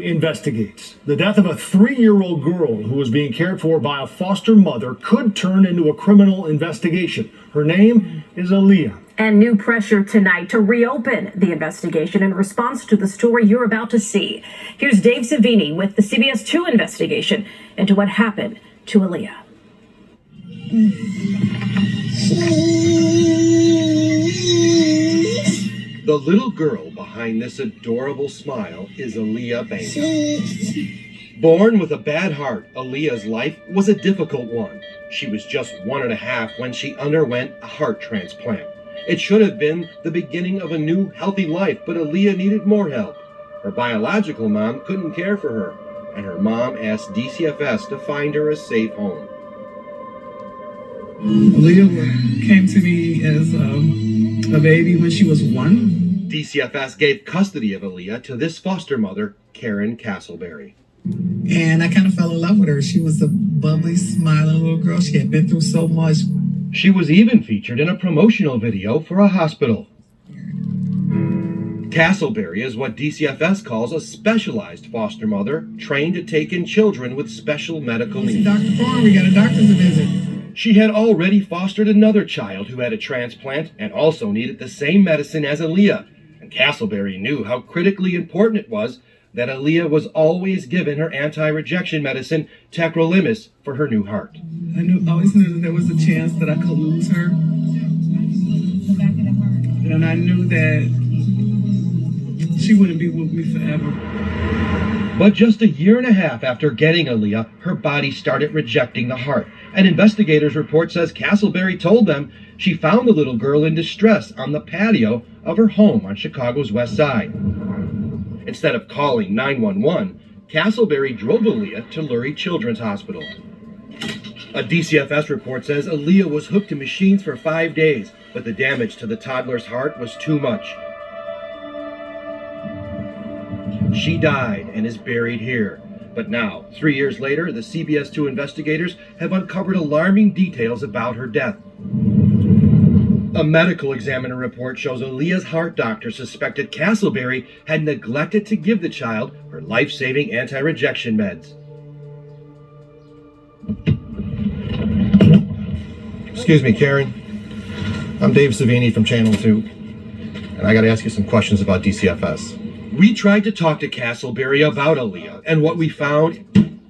investigates. The death of a 3-year-old girl who was being cared for by a foster mother could turn into a criminal investigation. Her name is Aaliyah. And new pressure tonight to reopen the investigation in response to the story you're about to see. Here's Dave Savini with the CBS 2 investigation into what happened to Aaliyah. The little girl behind this adorable smile is Aaliyah Banks. Born with a bad heart, Aaliyah's life was a difficult one. She was just 1.5 when she underwent a heart transplant. It should have been the beginning of a new, healthy life, but Aaliyah needed more help. Her biological mom couldn't care for her, and her mom asked DCFS to find her a safe home. Aaliyah came to me as a baby when she was 1. DCFS gave custody of Aaliyah to this foster mother, Karen Castleberry. And I kind of fell in love with her. She was a bubbly, smiling little girl. She had been through so much. She was even featured in a promotional video for a hospital. Castleberry is what DCFS calls a specialized foster mother, trained to take in children with special medical needs. Dr. Farr, we got a doctor's visit. She had already fostered another child who had a transplant and also needed the same medicine as Aaliyah. And Castleberry knew how critically important it was that Aaliyah was always given her anti-rejection medicine, tacrolimus, for her new heart. I always knew that there was a chance that I could lose her. And I knew that she wouldn't be with me forever. But just 1.5 years after getting Aaliyah, her body started rejecting the heart. An investigator's report says Castleberry told them she found the little girl in distress on the patio of her home on Chicago's West Side. Instead of calling 911, Castleberry drove Aaliyah to Lurie Children's Hospital. A DCFS report says Aaliyah was hooked to machines for 5 days, but the damage to the toddler's heart was too much. She died and is buried here. But now, 3 years later, the CBS 2 investigators have uncovered alarming details about her death. A medical examiner report shows Aaliyah's heart doctor suspected Castleberry had neglected to give the child her life-saving anti-rejection meds. Excuse me, Karen. I'm Dave Savini from Channel 2, and I got to ask you some questions about DCFS. We tried to talk to Castleberry about Aaliyah and what we found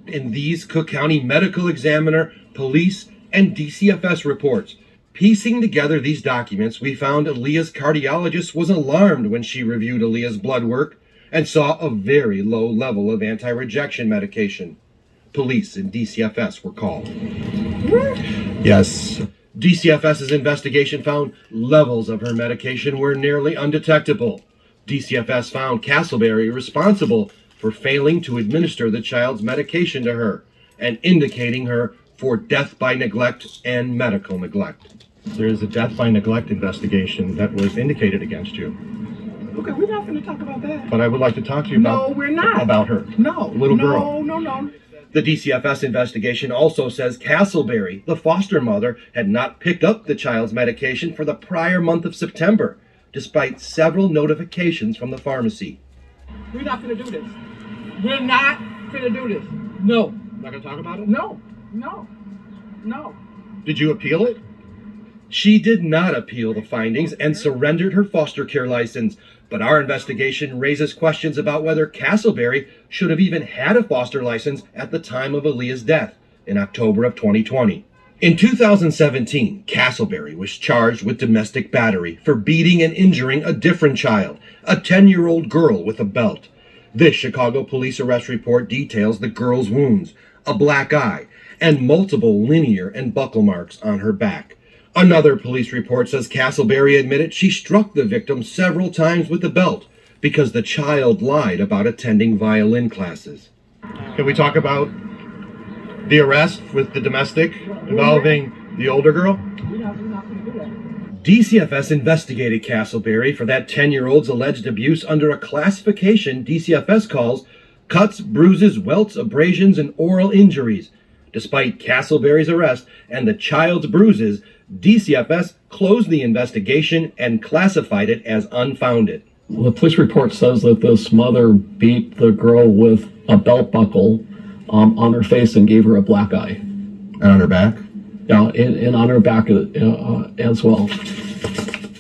in these Cook County Medical Examiner, police, and DCFS reports. Piecing together these documents, we found Aaliyah's cardiologist was alarmed when she reviewed Aaliyah's blood work and saw a very low level of anti-rejection medication. Police and DCFS were called. Yes. DCFS's investigation found levels of her medication were nearly undetectable. DCFS found Castleberry responsible for failing to administer the child's medication to her and indicating her for death by neglect and medical neglect. There's a death by neglect investigation that was indicated against you. Okay, we're not going to talk about that. But I would like to talk to you about, No, we're not. About her. No. Little girl. No. The DCFS investigation also says Castleberry, the foster mother, had not picked up the child's medication for the prior month of September, despite several notifications from the pharmacy. We're not going to do this. We're not going to do this. No. Not going to talk about it? No. Did you appeal it? She did not appeal the findings and surrendered her foster care license, but our investigation raises questions about whether Castleberry should have even had a foster license at the time of Aaliyah's death in October of 2020. In 2017, Castleberry was charged with domestic battery for beating and injuring a different child, a 10-year-old girl with a belt. This Chicago police arrest report details the girl's wounds, a black eye, and multiple linear and buckle marks on her back. Another police report says Castleberry admitted she struck the victim several times with the belt because the child lied about attending violin classes. Can we talk about the arrest with the domestic involving the older girl? DCFS investigated Castleberry for that 10-year-old's alleged abuse under a classification DCFS calls cuts, bruises, welts, abrasions, and oral injuries. Despite Castleberry's arrest and the child's bruises, DCFS closed the investigation and classified it as unfounded. The police report says that this mother beat the girl with a belt buckle on her face and gave her a black eye. And on her back? Yeah, and on her back as well.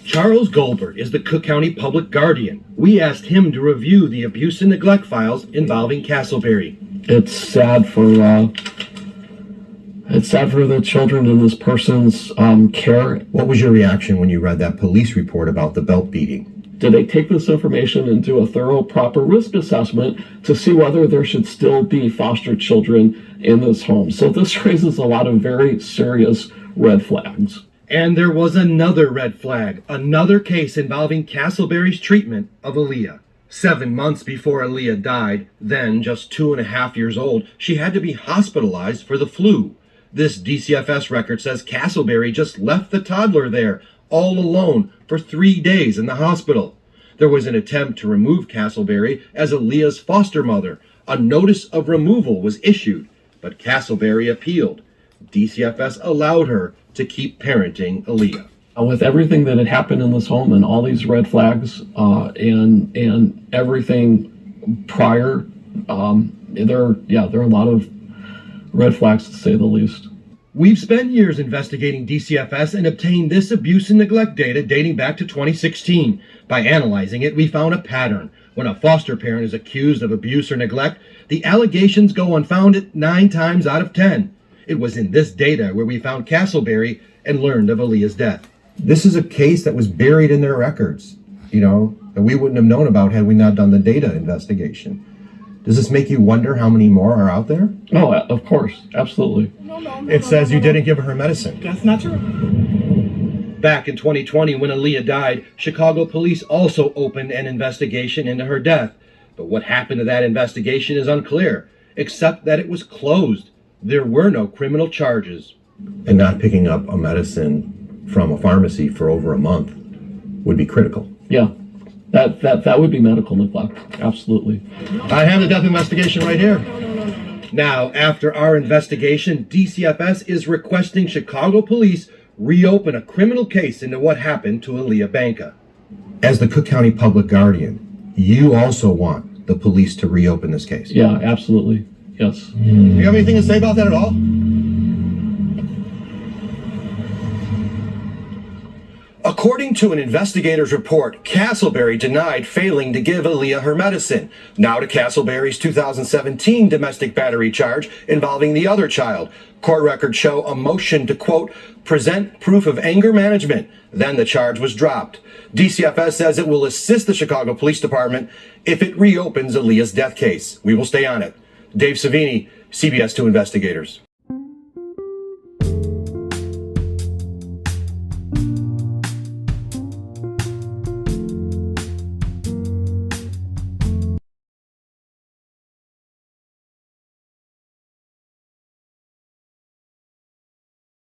Charles Goldberg is the Cook County Public Guardian. We asked him to review the abuse and neglect files involving Castleberry. It's sad for the children in this person's care. What was your reaction when you read that police report about the belt beating? Did they take this information and do a thorough, proper risk assessment to see whether there should still be foster children in this home? So this raises a lot of very serious red flags. And there was another red flag, another case involving Castleberry's treatment of Aaliyah. 7 months before Aaliyah died, then just 2.5 years old, she had to be hospitalized for the flu. This DCFS record says Castleberry just left the toddler there, all alone, for 3 days in the hospital. There was an attempt to remove Castleberry as Aaliyah's foster mother. A notice of removal was issued, but Castleberry appealed. DCFS allowed her to keep parenting Aaliyah. With everything that had happened in this home and all these red flags and everything prior, there are a lot of red flags to say the least. We've spent years investigating DCFS and obtained this abuse and neglect data dating back to 2016. By analyzing it, we found a pattern. When a foster parent is accused of abuse or neglect, the allegations go unfounded 9 times out of 10. It was in this data where we found Castleberry and learned of Aaliyah's death. This is a case that was buried in their records, that we wouldn't have known about had we not done the data investigation. Does this make you wonder how many more are out there? Oh, of course. Absolutely. It says you didn't give her medicine. That's not true. Back in 2020, when Aaliyah died, Chicago police also opened an investigation into her death. But what happened to that investigation is unclear, except that it was closed. There were no criminal charges. And not picking up a medicine from a pharmacy for over a month would be critical. Yeah. That would be medical neglect. Absolutely. I have the death investigation right here. Now, after our investigation, DCFS is requesting Chicago police reopen a criminal case into what happened to Aaliyah Banka. As the Cook County Public Guardian, you also want the police to reopen this case. Yeah, absolutely. Yes. Do you have anything to say about that at all? According to an investigator's report, Castleberry denied failing to give Aaliyah her medicine. Now to Castleberry's 2017 domestic battery charge involving the other child. Court records show a motion to, quote, present proof of anger management. Then the charge was dropped. DCFS says it will assist the Chicago Police Department if it reopens Aaliyah's death case. We will stay on it. Dave Savini, CBS 2 Investigators.